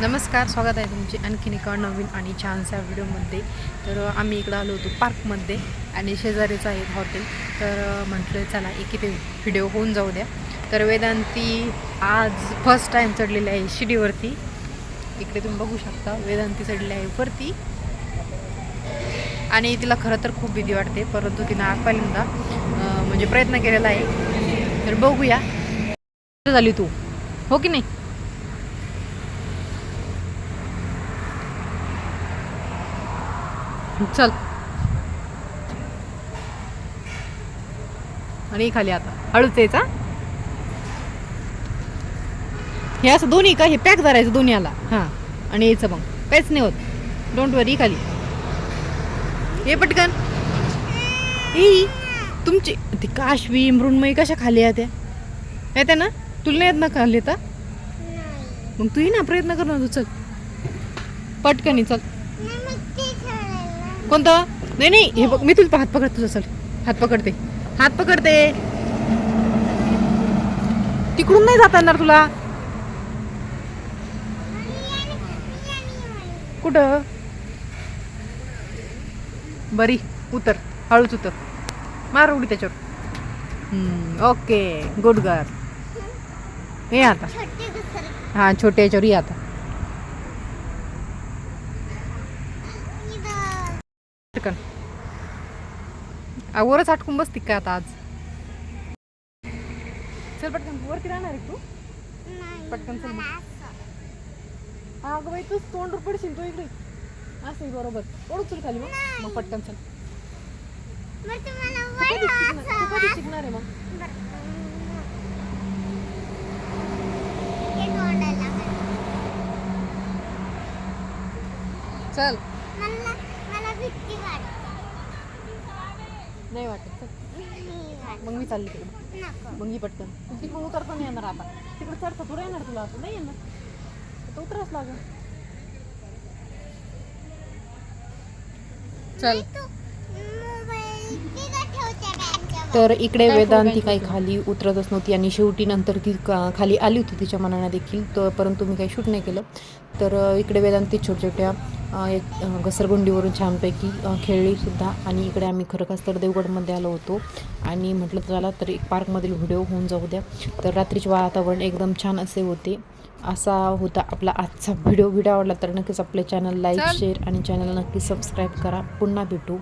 नमस्कार, स्वागत आहे तुमचे आणखीन एका नवीन आणि छानशा व्हिडिओमध्ये. तर आम्ही इकडं आलो होतो पार्कमध्ये आणि शेजारीचं आहे हॉटेल. तर म्हटलं चला एक इथे व्हिडिओ होऊन जाऊ द्या. तर वेदांती आज फर्स्ट टाईम चढलेली आहे शिडीवरती. इकडे तुम्ही बघू शकता वेदांती चढली आहे वरती आणि तिला खरं तर खूप भीती वाटते, परंतु तिनं आज पहिल्यांदा म्हणजे प्रयत्न केलेला आहे. तर बघूया झाली तू, हो की नाही. चल आणि खाली आता हळूच यायचा. हे असं दोन्ही का हे पॅक करायचं दोन्ही आला हां आणि यायचं मग काहीच नाही होत. डोंट वरी. खाली हे पटकन. ई तुमची ती काशवी मृण्मयी कशा खाली येत्या येत्या ना. तुला नाही येत ना खाली येता. मग तू ये ना, प्रयत्न कर ना तू. चल पटकन चल. कोणतं नाही नाही हे बघ, मी तुला हात पकड. तुझा चल हात पकडते, हात पकडते. तिकडून नाही जाता येणार तुला. कुठं बरी उतर, हळूच उतर, मार उडी त्याच्यावर. Okay good girl. ये आता. हां छोटे याच्यावर ये आता. पटकन वरच अटकून बसती का आता आज. चल पटकन वरती राहणार आहे तू. पटकन चल. हा अगं बाई तूच तोंडवर पडशील. तू इकडे असं बरोबर ओढू. चल खाली मग पटकन चल. तू कधी शिकणार आहे मग. चल नाही वाटत. चल मग मी चालली तिकडे. मग मी पटकन तिकडून उतरता नाही येणार आता. तिकडे चढता तुला येणार, तुला असं नाही येणार. तर उतराच लागेल. चल. तर इकडे वेदांती काही खाली उतरतच नव्हती आणि शेवटी नंतर ती खाली आली होती तिच्या मनाने देखील. तर परंतु मी काही शूट नाही केलं. तर इकडे वेदांती छोट्या छोट्या एक घसरगुंडीवरून छानपैकी खेळलीसुद्धा. आणि इकडे आम्ही खरंच तर देवगडमध्ये आलो होतो आणि म्हटलं चला तर एक पार्कमधील व्हिडिओ होऊन जाऊ द्या. तर रात्रीचे वातावरण एकदम छान असे होते. असा होता आपला आजचा व्हिडिओ. आवडला तर नक्कीच आपल्या चॅनल लाईक शेअर आणि चॅनल नक्की सबस्क्राईब करा. पुन्हा भेटू.